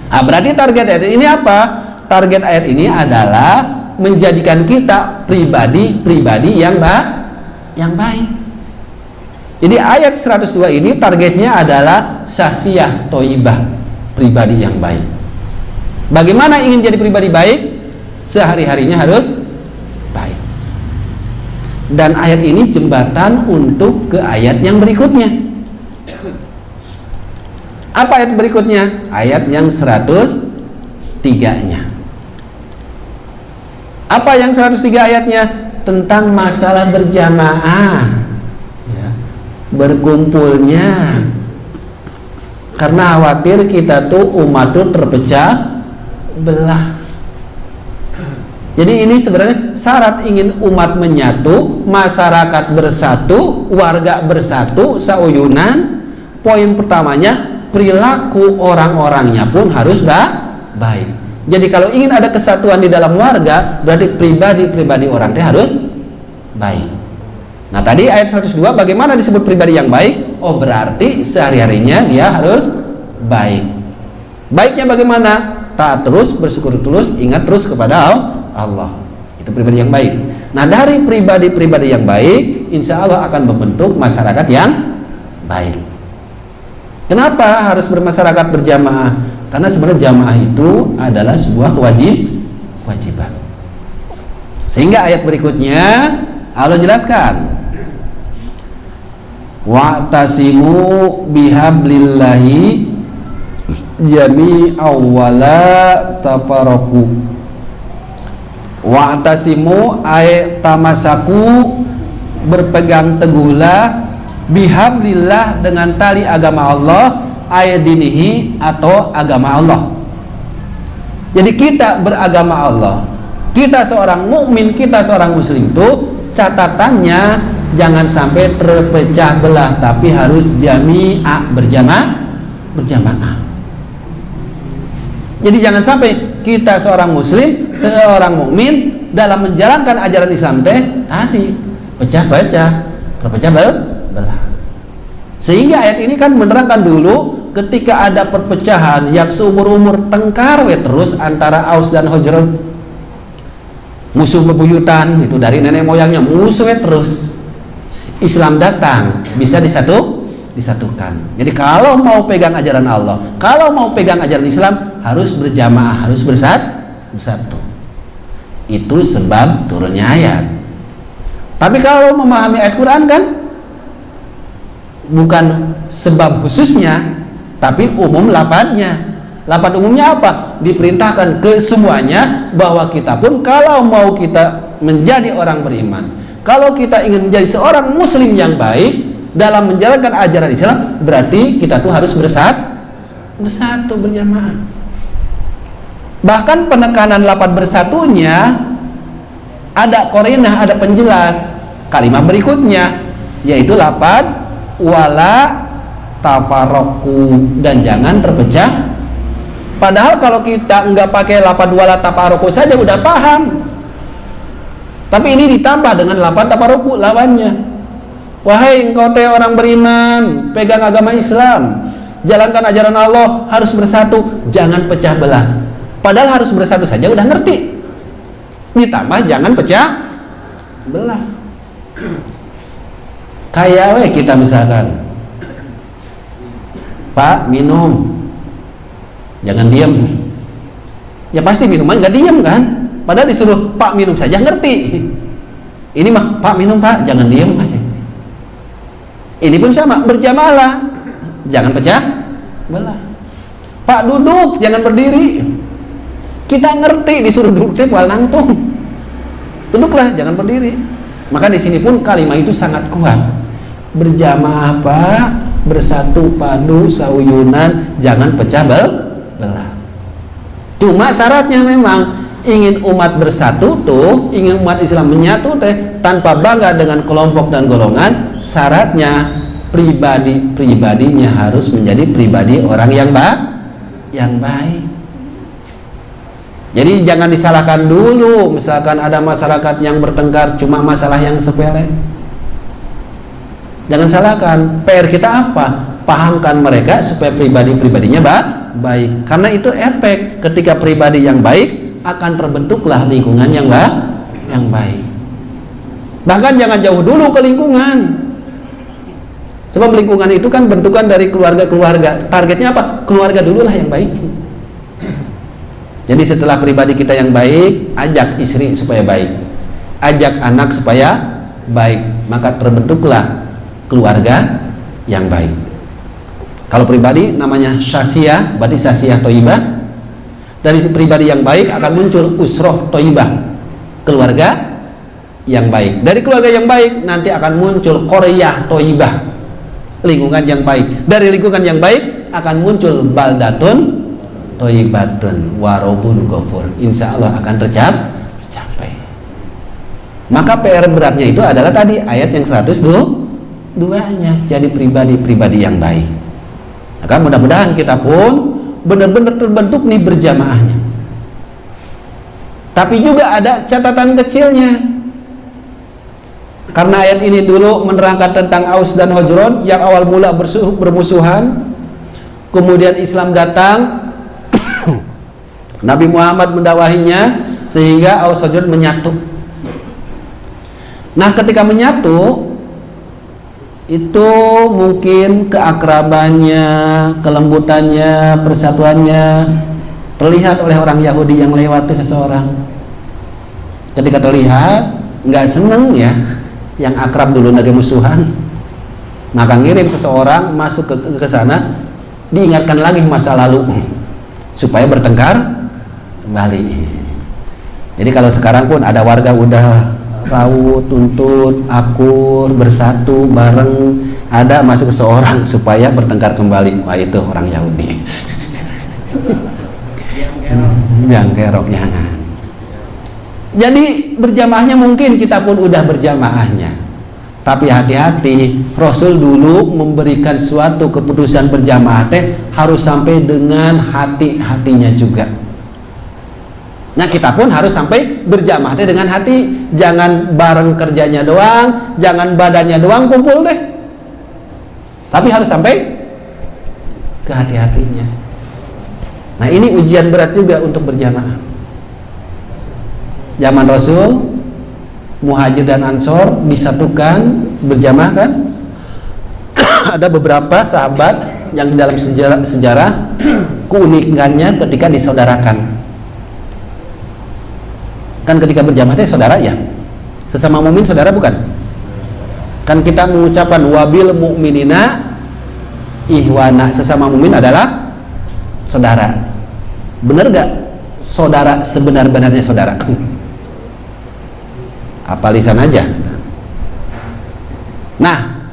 Berarti target ayat ini apa? Target ayat ini adalah menjadikan kita pribadi yang baik. Jadi ayat 102 ini targetnya adalah syakhsiyah thayyibah, pribadi yang baik. Bagaimana ingin jadi pribadi baik? Sehari-harinya harus baik. Dan ayat ini jembatan untuk ke ayat yang berikutnya. Apa ayat berikutnya? Ayat yang 103-nya. Apa yang 103 ayatnya? Tentang masalah berjamaah, ya, berkumpulnya. Karena khawatir kita tuh umat tuh terpecah belah. Jadi ini sebenarnya syarat ingin umat menyatu, masyarakat bersatu, warga bersatu, sauyunan. Poin pertamanya, perilaku orang-orangnya pun harus baik. Jadi kalau ingin ada kesatuan di dalam warga, berarti pribadi-pribadi orangnya harus baik. Nah tadi ayat 102 bagaimana disebut pribadi yang baik? Oh berarti sehari-harinya dia harus baik. Baiknya bagaimana? Taat terus, bersyukur terus, ingat terus kepada Allah. Itu pribadi yang baik. Nah dari pribadi-pribadi yang baik, insya Allah akan membentuk masyarakat yang baik. Kenapa harus bermasyarakat berjamaah? Karena sebenarnya jamaah itu adalah sebuah kewajiban. Sehingga ayat berikutnya Allah jelaskan, wa'tasimu bihablillahi jami'aw wala tafarraqu. Wa'tasimu ay tamasaku, berpegang teguhlah, bihablillah dengan tali agama Allah, ayadinihi atau agama Allah. Jadi kita beragama Allah, kita seorang mukmin, kita seorang muslim itu catatannya jangan sampai terpecah belah, tapi harus jami'ah, berjamaah. Jadi jangan sampai kita seorang muslim, seorang mukmin dalam menjalankan ajaran Islam tadi terpecah belah. Sehingga ayat ini kan menerangkan dulu ketika ada perpecahan yang seumur-umur tengkar terus antara Aus dan Khazraj, musuh bebuyutan itu dari nenek moyangnya, musuh terus. Islam datang bisa disatukan. Jadi kalau mau pegang ajaran Allah, kalau mau pegang ajaran Islam harus berjamaah, harus bersatu. Itu sebab turunnya ayat. Tapi kalau memahami ayat Quran kan bukan sebab khususnya, tapi umum lapatnya. Lapat umumnya apa? Diperintahkan ke semuanya bahwa kita pun kalau mau kita menjadi orang beriman, kalau kita ingin menjadi seorang muslim yang baik dalam menjalankan ajaran Islam, berarti kita tuh harus bersatu berjamaah. Bahkan penekanan lapat bersatunya ada korinah, ada penjelas kalimat berikutnya, yaitu lapat wala tafarraqu, dan jangan terpecah. Padahal kalau kita nggak pakai lapan wala tafarraqu saja udah paham. Tapi ini ditambah dengan lapan tafarraqu lawannya. Wahai engkau teh orang beriman, pegang agama Islam, jalankan ajaran Allah, harus bersatu, jangan pecah belah. Padahal harus bersatu saja udah ngerti. Ditambah jangan pecah belah. Kayak kita misalkan, Pak minum, jangan diam. Ya pasti minuman nggak diam kan? Padahal disuruh Pak minum saja ngerti. Ini mah Pak minum Pak, jangan diam. Ini pun sama, berjamaah, jangan pecah belah. Pak duduk, jangan berdiri. Kita ngerti disuruh duduk teh wal nangtung. Duduklah, jangan berdiri. Maka di sini pun kalimat itu sangat kuat. Berjamaah Pak, bersatu padu sauyunan, jangan pecah belah. Cuma syaratnya memang ingin umat bersatu tuh, ingin umat Islam menyatu teh tanpa bangga dengan kelompok dan golongan, syaratnya pribadinya harus menjadi pribadi orang yang baik. Jadi jangan disalahkan dulu, misalkan ada masyarakat yang bertengkar cuma masalah yang sepele. Jangan salahkan. PR kita apa? Pahamkan mereka supaya pribadi-pribadinya baik. Karena itu efek, ketika pribadi yang baik akan terbentuklah lingkungan yang baik. Bahkan jangan jauh dulu ke lingkungan. Sebab lingkungan itu kan bentukan dari keluarga-keluarga. Targetnya apa? Keluarga dululah yang baik. Jadi setelah pribadi kita yang baik, ajak istri supaya baik, ajak anak supaya baik, maka terbentuklah keluarga yang baik. Kalau pribadi namanya syasiah, berarti syasiah thayyibah. Dari pribadi yang baik akan muncul usroh thayyibah, keluarga yang baik. Dari keluarga yang baik nanti akan muncul qaryah thayyibah, lingkungan yang baik. Dari lingkungan yang baik akan muncul baldatun thayyibatun warobun ghafur. Insya Allah akan tercapai. Maka PR beratnya itu adalah tadi ayat yang 102-nya, jadi pribadi-pribadi yang baik. Maka mudah-mudahan kita pun benar-benar terbentuk nih berjamaahnya. Tapi juga ada catatan kecilnya. Karena ayat ini dulu menerangkan tentang Aus dan Khazraj yang awal mula bermusuhan, kemudian Islam datang, Nabi Muhammad mendakwahinya sehingga Aus Khazraj menyatu. Nah, ketika menyatu itu mungkin keakrabannya, kelembutannya, persatuannya terlihat oleh orang Yahudi yang lewat itu seseorang. Ketika terlihat nggak seneng ya, yang akrab dulu dari musuhan, maka ngirim seseorang masuk ke sana, diingatkan lagi masa lalu supaya bertengkar kembali. Jadi kalau sekarang pun ada warga udah raut, tuntut, akur, bersatu, bareng, ada masuk seseorang supaya bertengkar kembali. Wah, itu orang Yahudi. Yang keroknya. Jadi berjamaahnya mungkin kita pun udah berjamaahnya, tapi hati-hati, Rasul dulu memberikan suatu keputusan berjamaah teh harus sampai dengan hati-hatinya juga. Nah, kita pun harus sampai berjamaah teh dengan hati, jangan bareng kerjanya doang, jangan badannya doang kumpul deh, tapi harus sampai ke hati-hatinya. Nah, ini ujian berat juga untuk berjamaah. Zaman Rasul, Muhajir dan Ansor disatukan berjamaah kan? Ada beberapa sahabat yang di dalam sejarah keunikannya ketika disaudarakan. Kan ketika berjamaah itu saudara ya, sesama mukmin saudara bukan? Kan kita mengucapkan wabil mukminina ihwana, sesama mukmin adalah saudara. Benar gak saudara sebenar-benarnya saudara? Apa lisan aja. Nah,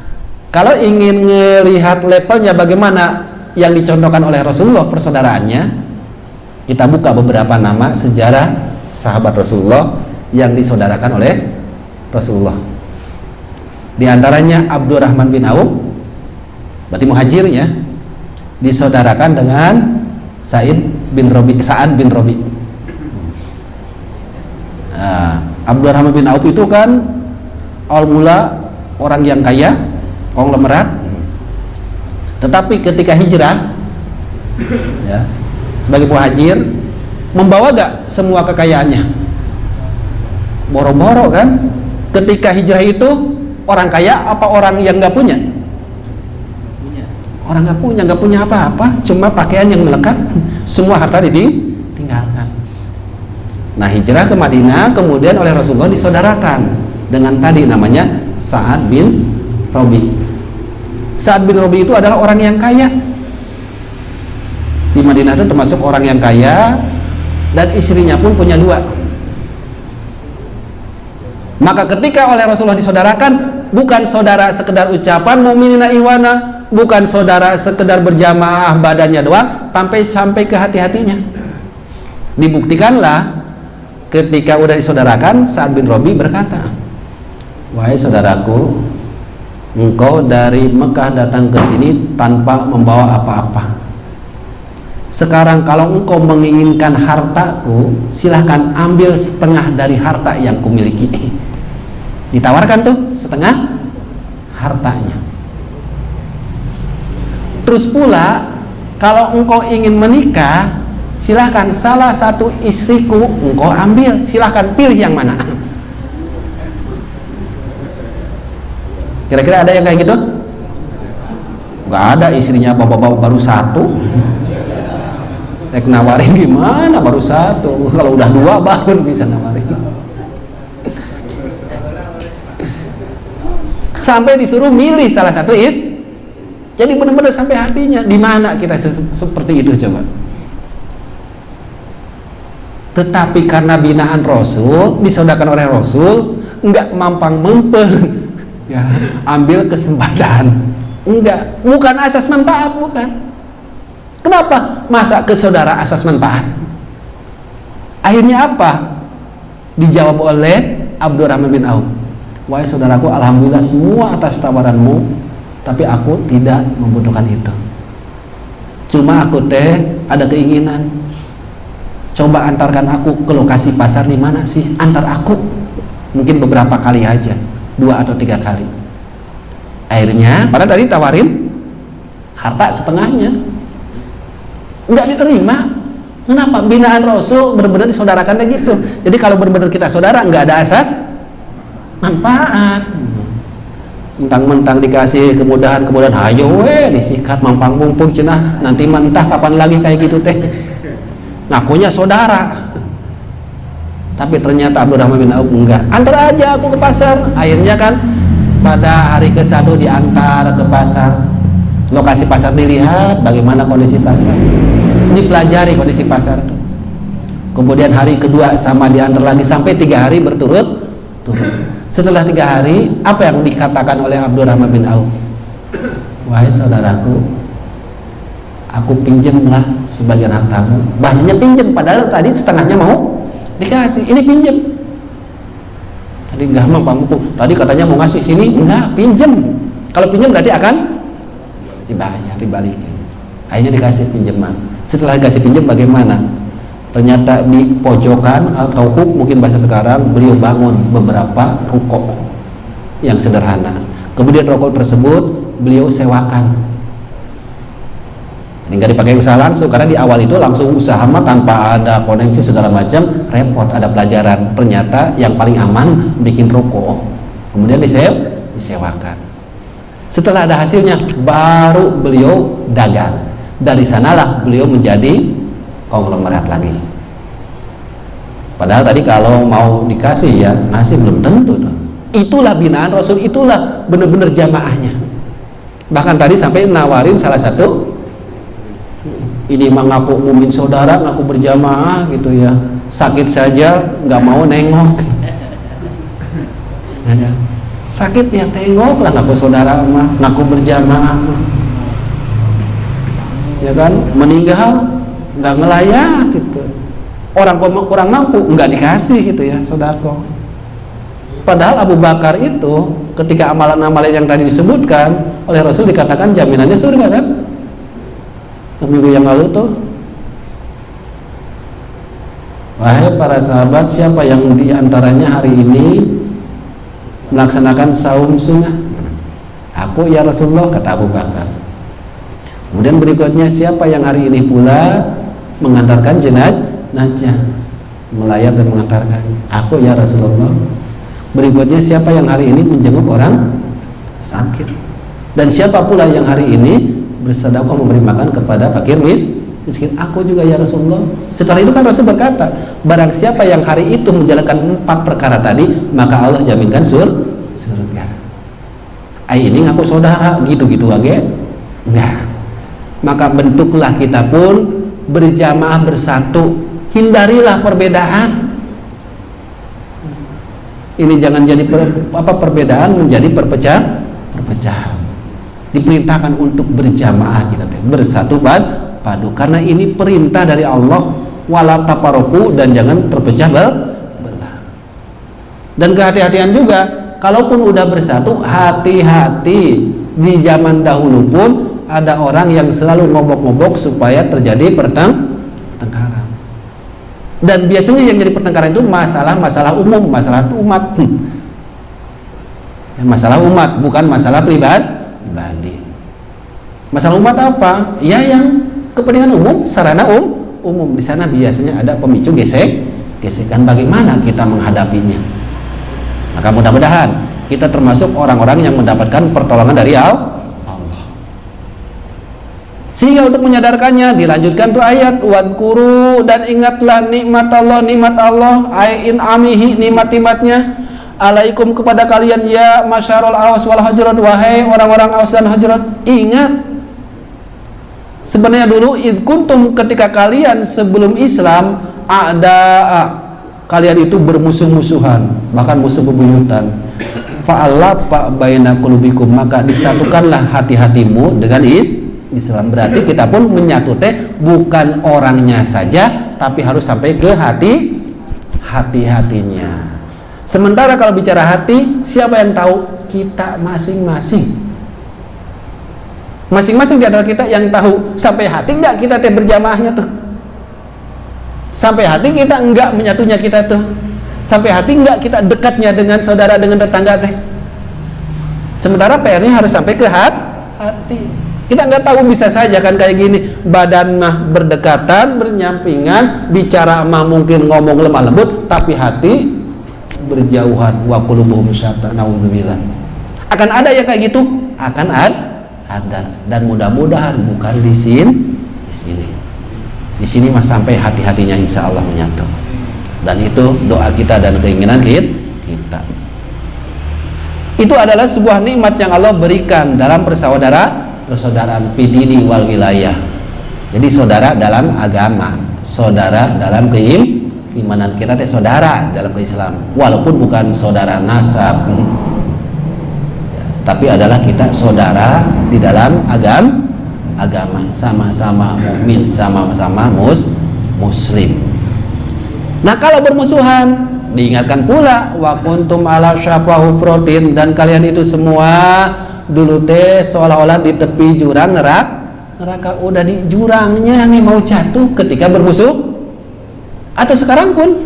kalau ingin melihat levelnya bagaimana yang dicontohkan oleh Rasulullah persaudaraannya, kita buka beberapa nama sejarah sahabat Rasulullah yang disaudarakan oleh Rasulullah. Di antaranya Abdurrahman bin Auf, berarti muhajirnya, disaudarakan dengan Sa'ad bin Rabi. Abdurrahman bin Auf itu kan awal mula orang yang kaya, konglomerat, tetapi ketika hijrah ya, sebagai muhajir, membawa gak semua kekayaannya? Boro-boro kan? Ketika hijrah itu orang kaya apa orang yang gak punya? Orang gak punya apa-apa, cuma pakaian yang melekat, semua harta ditinggalkan. Nah, hijrah ke Madinah kemudian oleh Rasulullah disaudarakan dengan tadi namanya Sa'ad bin Rabi. Sa'ad bin Rabi itu adalah orang yang kaya di Madinah, itu termasuk orang yang kaya, dan istrinya pun punya 2. Maka ketika oleh Rasulullah disaudarakan, bukan saudara sekedar ucapan mu'minina ihwana, bukan saudara sekedar berjamaah badannya doang, sampai ke hati-hatinya. Dibuktikanlah ketika udah disaudarakan, Sa'ad bin Rabi berkata, wahai saudaraku, engkau dari Mekah datang ke sini tanpa membawa apa-apa. Sekarang kalau engkau menginginkan hartaku, silahkan ambil setengah dari harta yang kumiliki. Ditawarkan tuh setengah hartanya. Terus pula kalau engkau ingin menikah, silahkan salah satu istriku engkau ambil, silahkan pilih yang mana. Kira-kira ada yang kayak gitu? Gak ada, istrinya bapak-bapak baru satu. Nawarin gimana baru satu, kalau udah dua baru bisa nawarin. Sampai disuruh milih salah satu jadi benar-benar sampai hatinya. Di mana kita seperti itu coba? Tetapi karena binaan Rasul, disodakan oleh Rasul, enggak mampang-mempeng ya, ambil kesempatan, enggak, bukan asas manfaat, bukan. Kenapa? Masa ke saudara asas manfaat? Akhirnya apa? Dijawab oleh Abdurrahman bin Auf, wahai saudaraku, alhamdulillah semua atas tawaranmu, tapi aku tidak membutuhkan itu. Cuma aku ada keinginan, coba antarkan aku ke lokasi pasar di mana sih? Antar aku, mungkin beberapa kali aja, 2 atau 3 kali. Akhirnya, padahal tadi tawarin harta setengahnya, nggak diterima. Kenapa? Binaan Rasul benar-benar disaudarakannya gitu. Jadi kalau benar-benar kita saudara, nggak ada asas manfaat. Mentang-mentang dikasih kemudahan, ayo disikat mampang mumpung cenah, nanti mentah kapan lagi kayak gitu teh. Ngakunya saudara, tapi ternyata Abdurrahman bin Auf enggak. Antar aja aku ke pasar. Akhirnya kan pada hari ke-1 diantar ke pasar. Lokasi pasar dilihat, bagaimana kondisi pasar, dipelajari kondisi pasar itu. Kemudian hari kedua sama diantar lagi sampai 3 hari berturut-turut. Setelah 3 hari, apa yang dikatakan oleh Abdurrahman bin Auf? Wahai saudaraku, aku pinjemlah sebagian hartamu. Bahasanya pinjem, padahal tadi setengahnya mau dikasih. Ini pinjem. Tadi enggak mampu. Tadi katanya mau ngasih, sini enggak, pinjem. Kalau pinjem berarti akan dibayar, dibalikin. Akhirnya dikasih pinjaman. Setelah dikasih pinjam bagaimana? Ternyata di pojokan atau huk, mungkin bahasa sekarang, beliau bangun beberapa ruko yang sederhana. Kemudian ruko tersebut beliau sewakan. Ini nggak dipakai usaha langsung, karena di awal itu langsung usaha mah tanpa ada koneksi segala macam, repot, ada pelajaran. Ternyata yang paling aman bikin ruko, kemudian disewakan. Setelah ada hasilnya, baru beliau dagang. Dari sanalah beliau menjadi konglomerat lagi. Padahal tadi kalau mau dikasih ya ngasih belum tentu tuh. Itulah binaan Rasul, itulah benar-benar jamaahnya. Bahkan tadi sampai nawarin salah satu, ini mah ngaku mumin saudara, ngaku berjamaah gitu ya, sakit saja nggak mau nengok. Ya, sakit ya tengok lah, ngaku saudara mah, ngaku berjamaah mah. Ya kan, meninggal nggak ngelayat itu, orang kurang mampu nggak dikasih gitu ya sodako. Padahal Abu Bakar itu ketika amalan-amalan yang tadi disebutkan oleh Rasul dikatakan jaminannya surga kan, minggu yang lalu tuh. Wahai para sahabat, siapa yang diantaranya hari ini melaksanakan saum sunnah? Aku ya Rasulullah, kata Abu Bakar. Kemudian berikutnya, siapa yang hari ini pula mengantarkan jenazah, melayat dan mengantarkan? Aku ya Rasulullah. Berikutnya, siapa yang hari ini menjenguk orang sakit? Dan siapa pula yang hari ini bersedekah memberi makan kepada fakir miskin? Aku juga ya Rasulullah. Setelah itu kan Rasul berkata, barang siapa yang hari itu menjalankan 4 perkara tadi, maka Allah jaminkan surga. Ini ngaku saudara gitu-gitu aja enggak. Maka bentuklah kita pun berjamaah bersatu, hindarilah perbedaan. Ini jangan jadi perbedaan menjadi perpecahan. Diperintahkan untuk berjamaah kita bersatu padu, karena ini perintah dari Allah, wala tafaruqu, dan jangan terpecah belah. Dan kehati-hatian juga, kalaupun udah bersatu, hati-hati. Di zaman dahulu pun ada orang yang selalu ngobok-ngobok supaya terjadi pertengkaran. Dan biasanya yang jadi pertengkaran itu masalah umum, masalah umat. Masalah umat, bukan masalah pribadi. Masalah umat apa? Ya yang kepentingan umum, sarana umum. Di sana biasanya ada pemicu gesekan. Bagaimana kita menghadapinya? Maka mudah-mudahan kita termasuk orang-orang yang mendapatkan pertolongan dari Allah. Sehingga untuk menyadarkannya dilanjutkan tuh ayat wadkuru, dan ingatlah nikmat Allah ayin amihi, nikmat-nikmatnya alaikum kepada kalian ya masyarul Aus wal Hujurat, wahai orang-orang Aus dan Hujurat. Ingat sebenarnya dulu id kuntum, ketika kalian sebelum Islam kalian itu bermusuh-musuhan, bahkan musuh bebuyutan. Fa'alafa baina qulubikum, maka disatukanlah hati-hatimu dengan Islam. Berarti kita pun menyatu bukan orangnya saja, tapi harus sampai ke hati-hatinya. Sementara kalau bicara hati, siapa yang tahu? Kita masing-masing. Masing-masing di antara kita yang tahu. Sampai hati enggak kita berjamaahnya tuh? Sampai hati kita enggak menyatunya kita tuh? Sampai hati enggak kita dekatnya dengan saudara, dengan tetangga teh? Sementara PR-nya harus sampai ke hati. Kita nggak tahu, bisa saja kan kayak gini, badan mah berdekatan, bernyampingan, bicara mah mungkin ngomong lemah lembut, tapi hati berjauhan. Wa qulubuhum syatta, nauzubillah. Akan ada yang kayak gitu, akan ada, dan mudah-mudahan bukan di sini. Di sini mah sampai hati-hatinya insya Allah menyatu. Dan itu doa kita dan keinginan kita. Itu adalah sebuah nikmat yang Allah berikan dalam persaudaraan fidini wal wilayah. Jadi saudara dalam agama, saudara dalam keimanan, kita saudara dalam Islam, walaupun bukan saudara nasab, tapi adalah kita saudara di dalam agama, sama-sama mukmin, sama-sama muslim. Nah, kalau bermusuhan, diingatkan pula wa kuntum ala syafahu protein, dan kalian itu semua dulu seolah-olah di tepi jurang neraka. Udah di jurangnya nih, mau jatuh ketika bermusuh. Atau sekarang pun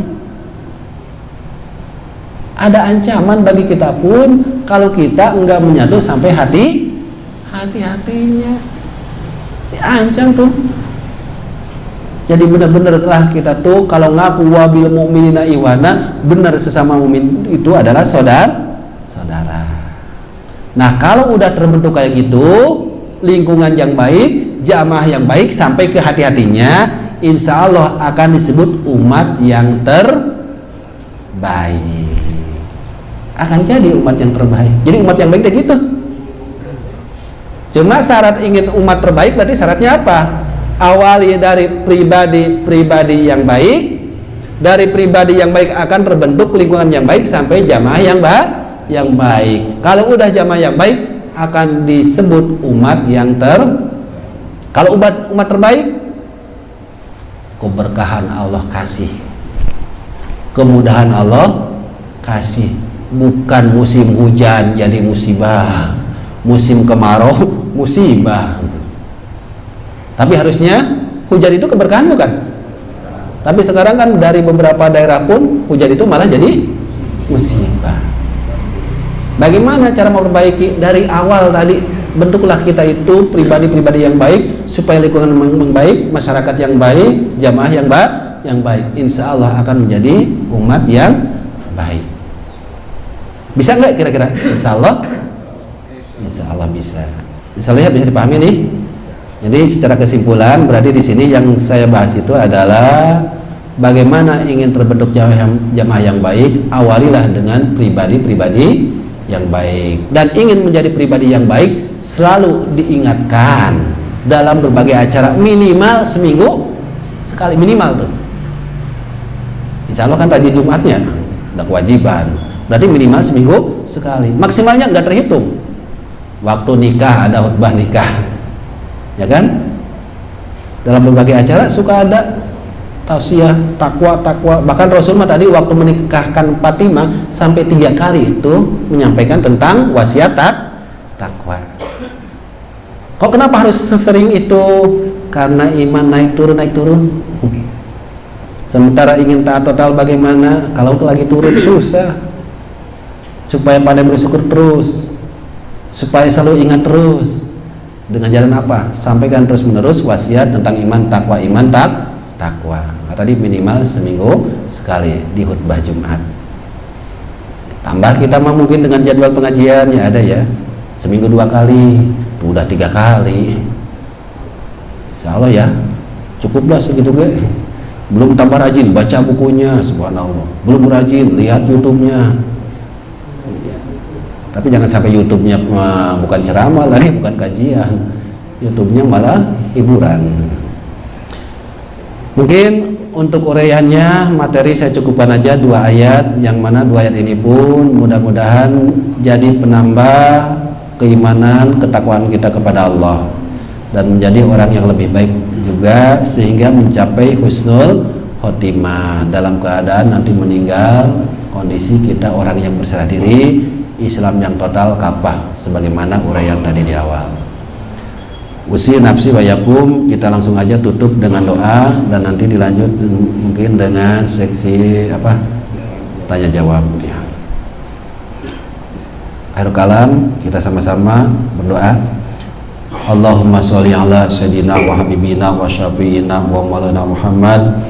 ada ancaman bagi kita pun kalau kita enggak menyatu sampai hati-hatinya diancam tuh. Jadi benar-benarlah kita tuh kalau ngaku wabil mu'minina iwana, benar sesama mukmin itu adalah saudara. Nah, kalau udah terbentuk kayak gitu, lingkungan yang baik, jamaah yang baik sampai ke hati-hatinya, insya Allah akan disebut umat yang terbaik. Akan jadi umat yang terbaik. Jadi umat yang baik kayak gitu. Cuma syarat ingin umat terbaik berarti syaratnya apa? Awali dari pribadi yang baik. Dari pribadi yang baik akan terbentuk lingkungan yang baik sampai jamaah yang baik. Kalau udah jamaah yang baik akan disebut umat yang kalau umat terbaik, keberkahan Allah kasih, kemudahan Allah kasih. Bukan musim hujan jadi musibah, musim kemarau musibah. Tapi harusnya hujan itu keberkahan bukan? Tapi sekarang kan dari beberapa daerah pun hujan itu malah jadi musibah. Bagaimana cara memperbaiki? Dari awal tadi, bentuklah kita itu pribadi-pribadi yang baik, supaya lingkungan yang baik, masyarakat yang baik, jamaah yang baik. Insya Allah akan menjadi umat yang baik. Bisa nggak kira-kira? Insya Allah bisa. Insya Allah ya, bisa dipahami nih. Jadi secara kesimpulan berarti di sini yang saya bahas itu adalah bagaimana ingin terbentuk jamaah yang baik, awalilah dengan pribadi-pribadi yang baik. Dan ingin menjadi pribadi yang baik selalu diingatkan dalam berbagai acara, minimal seminggu sekali, minimal tuh. Insya Allah kan rajin Jumatnya udah kewajiban, berarti minimal seminggu sekali. Maksimalnya nggak terhitung. Waktu nikah ada khutbah nikah, ya kan? Dalam berbagai acara suka ada tausiah, takwa. Bahkan Rasul tadi waktu menikahkan Fatimah sampai 3 kali itu menyampaikan tentang wasiat takwa. Kok kenapa harus sesering itu? Karena iman naik turun. Sementara ingin taat total bagaimana? Kalau lagi turun susah. Supaya pandai bersyukur terus, supaya selalu ingat terus. Dengan jalan apa? Sampaikan terus menerus wasiat tentang iman takwa. Tadi minimal seminggu sekali di khutbah Jumat. Tambah kita mah mungkin dengan jadwal pengajian ya ada ya, seminggu 2 kali, udah 3 kali. Insya Allah ya, cukuplah segitu gue. Belum tambah rajin baca bukunya, subhanallah. Belum rajin lihat YouTube-nya. Tapi jangan sampai YouTube-nya bukan ceramah lagi, bukan kajian. YouTube-nya malah hiburan. Mungkin untuk uraiannya materi saya cukupkan aja 2 ayat, yang mana 2 ayat ini pun mudah-mudahan jadi penambah keimanan, ketakwaan kita kepada Allah dan menjadi orang yang lebih baik juga, sehingga mencapai husnul khotimah dalam keadaan nanti meninggal kondisi kita orang yang berserah diri, Islam yang total kafah, sebagaimana uraian tadi di awal. Usi nafsi wayakum, kita langsung aja tutup dengan doa dan nanti dilanjut mungkin dengan seksi tanya jawab ya. Akhir kalam kita sama-sama berdoa. Allahumma sholli ala sayyidina wa habibina wa syafiina wa maulana Muhammad